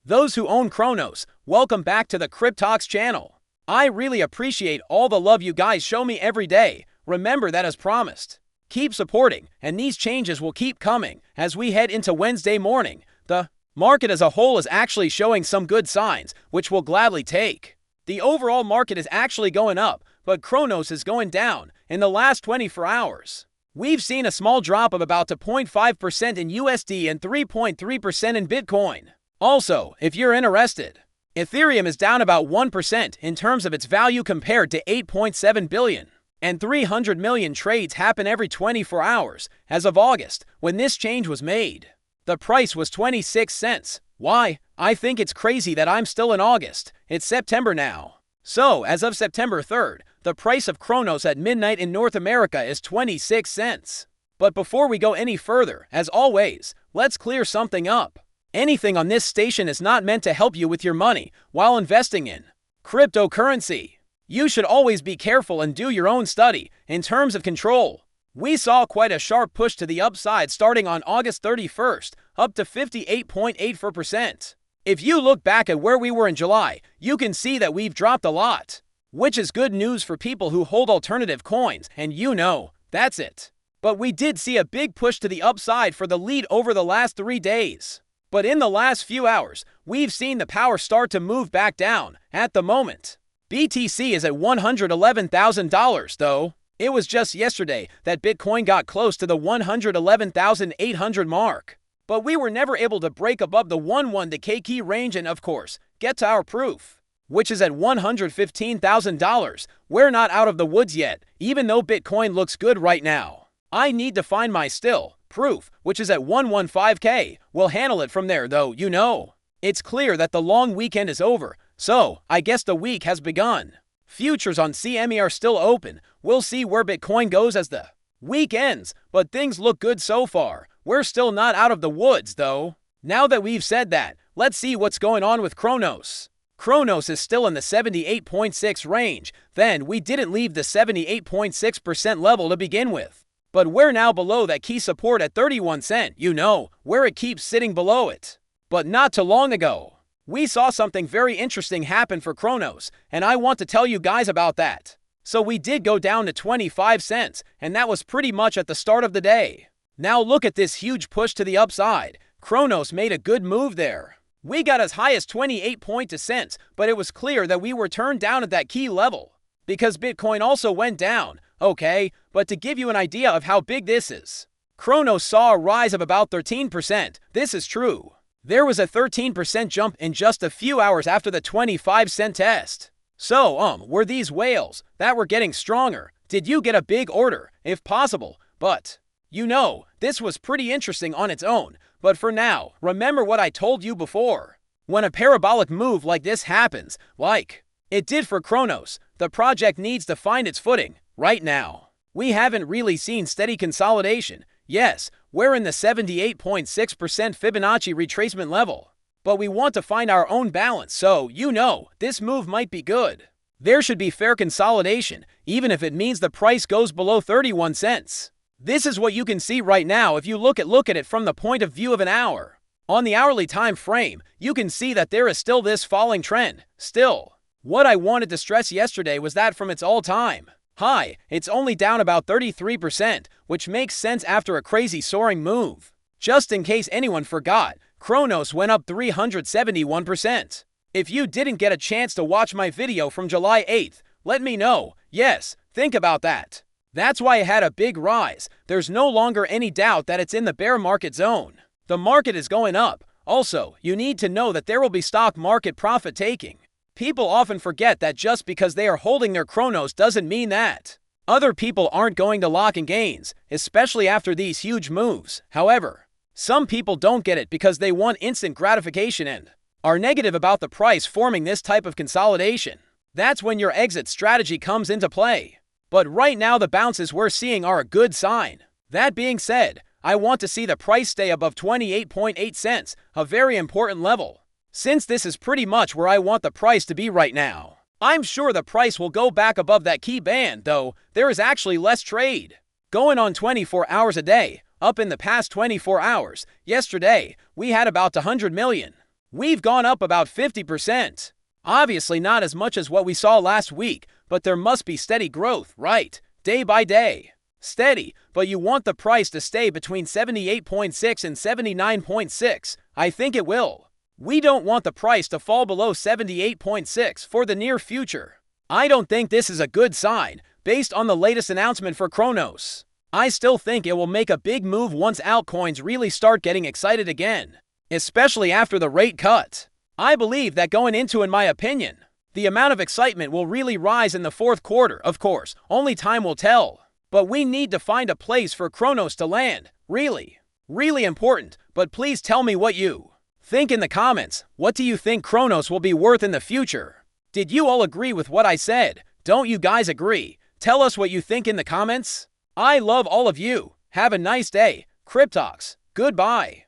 Those who own Cronos, welcome back to the CryptoTrove channel. I really appreciate all the love you guys show me every day. Remember that as promised. Keep supporting, and these changes will keep coming as we head into Wednesday morning. The market as a whole is actually showing some good signs, which we'll gladly take. The overall market is actually going up, but Cronos is going down in the last 24 hours. We've seen a small drop of about 0.5% in USD and 3.3% in Bitcoin. Also, if you're interested, Ethereum is down about 1% in terms of its value compared to 8.7 billion. And 300 million trades happen every 24 hours as of August when this change was made. The price was 26 cents. Why? I think it's crazy that I'm still in August. It's September now. So, as of September 3rd, the price of Cronos at midnight in North America is 26 cents. But before we go any further, as always, let's clear something up. Anything on this station is not meant to help you with your money while investing in cryptocurrency. You should always be careful and do your own study in terms of control. We saw quite a sharp push to the upside starting on August 31st, up to 58.84%. If you look back at where we were in July, you can see that we've dropped a lot, which is good news for people who hold alternative coins, and that's it. But we did see a big push to the upside for the lead over the last 3 days. But in the last few hours, we've seen the power start to move back down. At the moment, BTC is at $111,000 though. It was just yesterday that Bitcoin got close to the 111,800 mark. But we were never able to break above the 1-1 key range and, of course, get to our proof, which is at $115,000. We're not out of the woods yet, even though Bitcoin looks good right now. I need to find my proof, which is at 115K. We'll handle it from there, though, It's clear that the long weekend is over, so I guess the week has begun. Futures on CME are still open. We'll see where Bitcoin goes as the week ends, but things look good so far. We're still not out of the woods, though. Now that we've said that, let's see what's going on with Cronos. Cronos is still in the 78.6 range. Then we didn't leave the 78.6% level to begin with. But we're now below that key support at 31 cents, where it keeps sitting below it. But not too long ago, we saw something very interesting happen for Cronos, and I want to tell you guys about that. So we did go down to 25 cents, and that was pretty much at the start of the day. Now look at this huge push to the upside. Cronos made a good move there. We got as high as 28.2 cents, but it was clear that we were turned down at that key level, because Bitcoin also went down. Okay, but to give you an idea of how big this is, Cronos saw a rise of about 13%. This is true. There was a 13% jump in just a few hours after the 25-cent test. So, were these whales that were getting stronger? Did you get a big order, if possible? But, this was pretty interesting on its own. But for now, remember what I told you before. When a parabolic move like this happens, like it did for Cronos, the project needs to find its footing. Right now, we haven't really seen steady consolidation. Yes, we're in the 78.6% Fibonacci retracement level, but we want to find our own balance, so this move might be good. There should be fair consolidation, even if it means the price goes below 31 cents. This is what you can see right now if you look at it from the point of view of an hour. On the hourly time frame, you can see that there is still this falling trend. Still, what I wanted to stress yesterday was that from its all-time high, it's only down about 33%, which makes sense after a crazy soaring move. Just in case anyone forgot, Cronos went up 371%. If you didn't get a chance to watch my video from July 8th, let me know. Yes, think about that. That's why it had a big rise. There's no longer any doubt that it's in the bear market zone. The market is going up. Also, you need to know that there will be stock market profit taking. People often forget that just because they are holding their Cronos doesn't mean that other people aren't going to lock in gains, especially after these huge moves. However, some people don't get it because they want instant gratification and are negative about the price forming this type of consolidation. That's when your exit strategy comes into play. But right now the bounces we're seeing are a good sign. That being said, I want to see the price stay above 28.8 cents, a very important level, since this is pretty much where I want the price to be right now. I'm sure the price will go back above that key band, though there is actually less trade going on 24 hours a day. Up in the past 24 hours, yesterday, we had about 100 million. We've gone up about 50%. Obviously not as much as what we saw last week, but there must be steady growth, right? Day by day. Steady, but you want the price to stay between 78.6 and 79.6. I think it will. We don't want the price to fall below 78.6 for the near future. I don't think this is a good sign, based on the latest announcement for Cronos. I still think it will make a big move once altcoins really start getting excited again, especially after the rate cut. I believe that going into, in my opinion, the amount of excitement will really rise in the fourth quarter. Of course, only time will tell. But we need to find a place for Cronos to land. Really, really important. But please tell me what you think in the comments. What do you think Cronos will be worth in the future? Did you all agree with what I said? Don't you guys agree? Tell us what you think in the comments. I love all of you. Have a nice day. CryptoTrove. Goodbye.